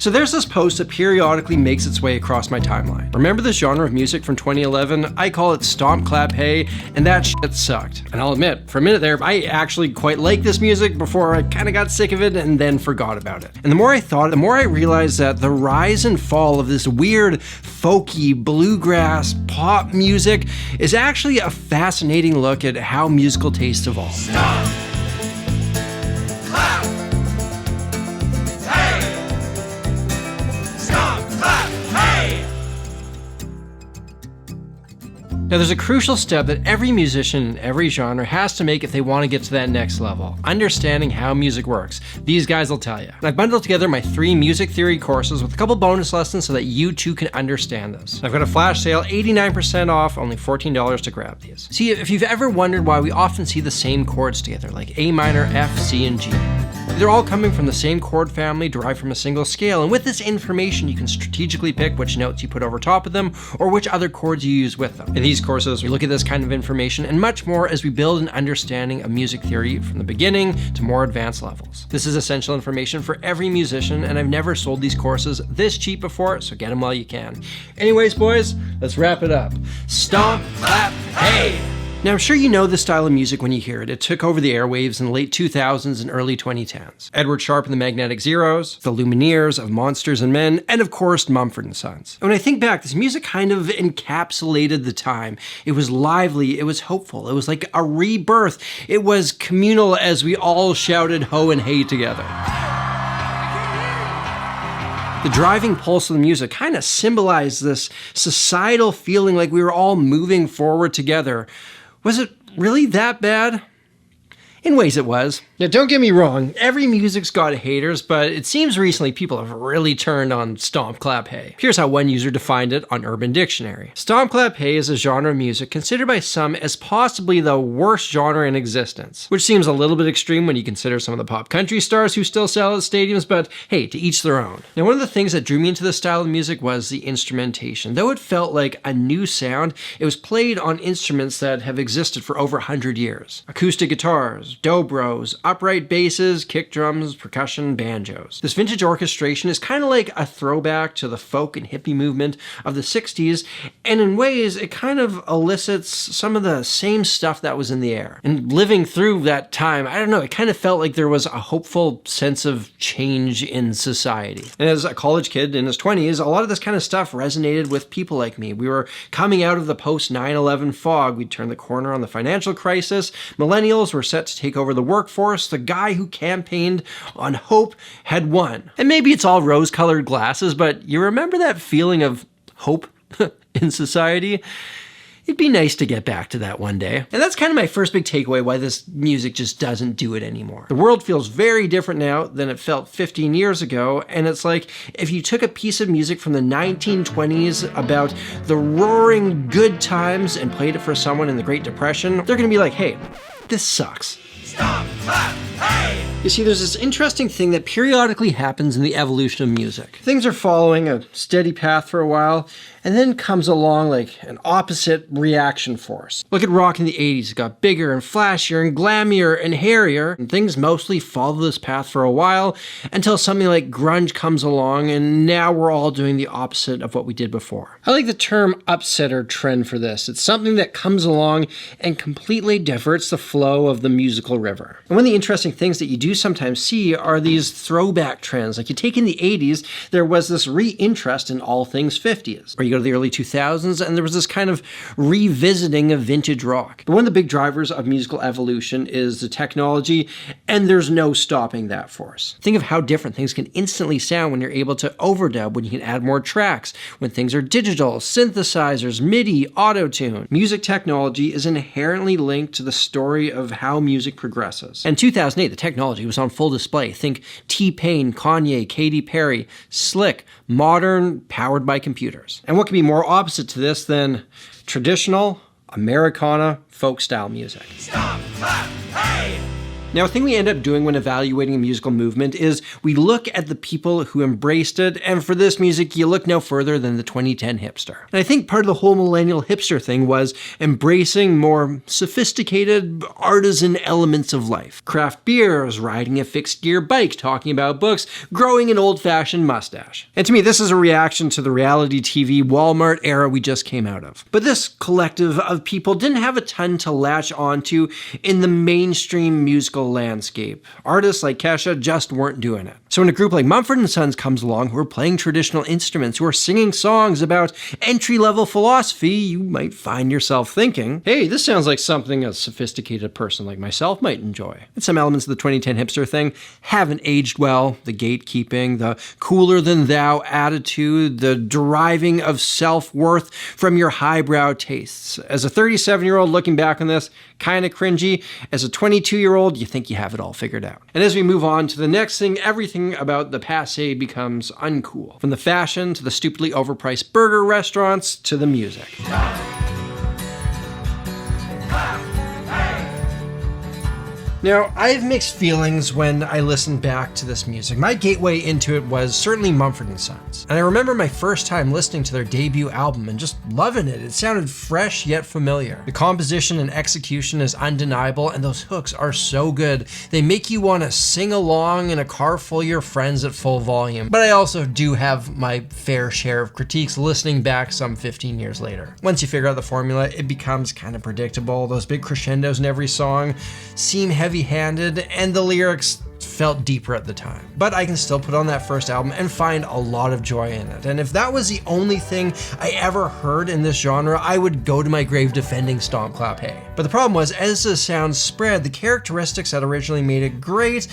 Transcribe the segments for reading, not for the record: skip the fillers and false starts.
So there's this post that periodically makes its way across my timeline. Remember this genre of music from 2011? I call it Stomp Clap Hey, and that shit sucked. And I'll admit, for a minute there, I actually quite liked this music before I kind of got sick of it and then forgot about it. And the more I thought, the more I realized that the rise and fall of this weird, folky, bluegrass, pop music is actually a fascinating look at how musical tastes evolve. Stomp, clap, hey. Stomp, clap, hey. Now there's a crucial step that every musician in every genre has to make if they want to get to that next level: understanding how music works. These guys will tell you. And I've bundled together my 3 music theory courses with a couple bonus lessons so that you too can understand this. I've got a flash sale, 89% off, only $14 to grab these. See, if you've ever wondered why we often see the same chords together, like A minor, F, C, and G, they're all coming from the same chord family derived from a single scale, and with this information you can strategically pick which notes you put over top of them or which other chords you use with them. In these courses, we look at this kind of information and much more as we build an understanding of music theory from the beginning to more advanced levels. This is essential information for every musician, and I've never sold these courses this cheap before, so get them while you can. Anyways, boys, let's wrap it up. Stomp, clap, hey! Now, I'm sure you know this style of music when you hear it. It took over the airwaves in the late 2000s and early 2010s. Edward Sharpe and the Magnetic Zeros, the Lumineers of Monsters and Men, and of course, Mumford & Sons. And when I think back, this music kind of encapsulated the time. It was lively, it was hopeful, it was like a rebirth. It was communal as we all shouted ho and hey together. The driving pulse of the music kind of symbolized this societal feeling like we were all moving forward together. Was it really that bad? In ways it was. Now don't get me wrong, every music's got haters, but it seems recently people have really turned on Stomp Clap Hey. Here's how one user defined it on Urban Dictionary. Stomp Clap Hey is a genre of music considered by some as possibly the worst genre in existence, which seems a little bit extreme when you consider some of the pop country stars who still sell at stadiums, but hey, to each their own. Now one of the things that drew me into this style of music was the instrumentation. Though it felt like a new sound, it was played on instruments that have existed for over 100 years. Acoustic guitars, dobros, upright basses, kick drums, percussion, banjos. This vintage orchestration is kind of like a throwback to the folk and hippie movement of the 60s, and in ways it kind of elicits some of the same stuff that was in the air. And living through that time, I don't know, it kind of felt like there was a hopeful sense of change in society. And as a college kid in his 20s, a lot of this kind of stuff resonated with people like me. We were coming out of the post 9/11 fog. We'd turned the corner on the financial crisis. Millennials were set to take over the workforce. The guy who campaigned on hope had won. And maybe it's all rose-colored glasses, but you remember that feeling of hope in society? It'd be nice to get back to that one day. And that's kind of my first big takeaway why this music just doesn't do it anymore. The world feels very different now than it felt 15 years ago, and it's like if you took a piece of music from the 1920s about the roaring good times and played it for someone in the Great Depression, they're gonna be like, hey, this sucks. Stomp, clap, hey. You see, there's this interesting thing that periodically happens in the evolution of music. Things are following a steady path for a while, and then comes along like an opposite reaction force. Look at rock in the 80s. It got bigger and flashier and glammier and hairier, and things mostly follow this path for a while until something like grunge comes along, and now we're all doing the opposite of what we did before. I like the term upsetter trend for this. It's something that comes along and completely diverts the flow of the musical river. And one of the interesting things that you do sometimes see are these throwback trends. Like you take in the 80s, there was this re-interest in all things 50s. Or you go to the early 2000s, and there was this kind of revisiting of vintage rock. But one of the big drivers of musical evolution is the technology, and there's no stopping that force. Think of how different things can instantly sound when you're able to overdub, when you can add more tracks, when things are digital, synthesizers, MIDI, auto-tune. Music technology is inherently linked to the story of how music progresses. In 2008, the technology was on full display. Think T-Pain, Kanye, Katy Perry, slick, modern, powered by computers. And what could be more opposite to this than traditional Americana folk style music? Stomp, clap, hey. Now, a thing we end up doing when evaluating a musical movement is we look at the people who embraced it, and for this music, you look no further than the 2010 hipster. And I think part of the whole millennial hipster thing was embracing more sophisticated artisan elements of life. Craft beers, riding a fixed gear bike, talking about books, growing an old-fashioned mustache. And to me, this is a reaction to the reality TV Walmart era we just came out of. But this collective of people didn't have a ton to latch onto in the mainstream musical landscape. Artists like Kesha just weren't doing it. So when a group like Mumford & Sons comes along who are playing traditional instruments, who are singing songs about entry-level philosophy, you might find yourself thinking, hey, this sounds like something a sophisticated person like myself might enjoy. And some elements of the 2010 hipster thing haven't aged well. The gatekeeping, the cooler-than-thou attitude, the deriving of self-worth from your highbrow tastes. As a 37-year-old looking back on this, kind of cringy. As a 22-year-old, you think you have it all figured out. And as we move on to the next thing, everything about the passé becomes uncool. From the fashion to the stupidly overpriced burger restaurants to the music. Now, I have mixed feelings when I listen back to this music. My gateway into it was certainly Mumford & Sons. And I remember my first time listening to their debut album and just loving it. It sounded fresh yet familiar. The composition and execution is undeniable, and those hooks are so good. They make you want to sing along in a car full of your friends at full volume. But I also do have my fair share of critiques listening back some 15 years later. Once you figure out the formula, it becomes kind of predictable. Those big crescendos in every song seem heavy-handed, and the lyrics felt deeper at the time. But I can still put on that first album and find a lot of joy in it. And if that was the only thing I ever heard in this genre, I would go to my grave defending Stomp Clap Hey. But the problem was, as the sound spread, the characteristics that originally made it great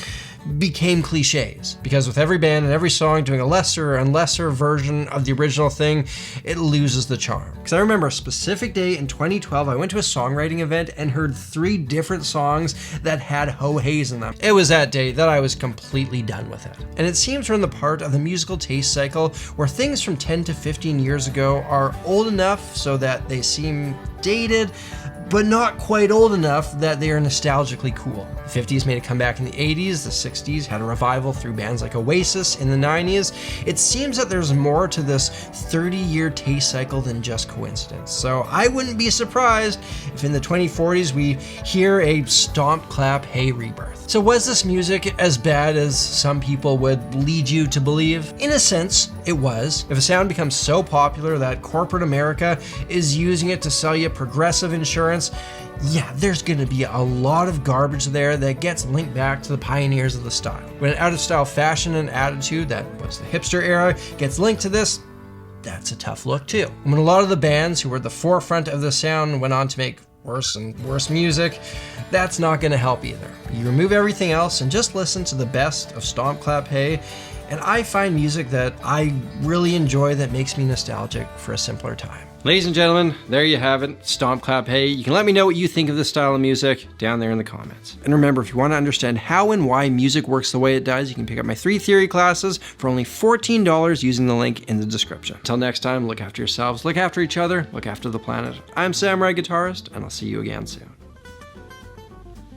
became cliches. Because with every band and every song doing a lesser and lesser version of the original thing, it loses the charm. Because I remember a specific day in 2012, I went to a songwriting event and heard 3 different songs that had ho-heys in them. It was that day that I was completely done with it. And it seems we're in the part of the musical taste cycle where things from 10 to 15 years ago are old enough so that they seem dated, but not quite old enough that they are nostalgically cool. The 50s made a comeback in the 80s, the 60s had a revival through bands like Oasis in the 90s. It seems that there's more to this 30-year taste cycle than just coincidence. So I wouldn't be surprised if in the 2040s we hear a Stomp Clap Hey rebirth. So was this music as bad as some people would lead you to believe? In a sense, it was. If a sound becomes so popular that corporate America is using it to sell you progressive insurance, yeah, there's gonna be a lot of garbage there that gets linked back to the pioneers of the style. When an out-of-style fashion and attitude that was the hipster era gets linked to this, that's a tough look too. And when a lot of the bands who were at the forefront of the sound went on to make worse and worse music, that's not gonna help either. You remove everything else and just listen to the best of Stomp Clap Hey, and I find music that I really enjoy that makes me nostalgic for a simpler time. Ladies and gentlemen, there you have it, Stomp Clap Hey. You can let me know what you think of this style of music down there in the comments. And remember, if you want to understand how and why music works the way it does, you can pick up my 3 theory classes for only $14 using the link in the description. Until next time, look after yourselves, look after each other, look after the planet. I'm Samurai Guitarist, and I'll see you again soon.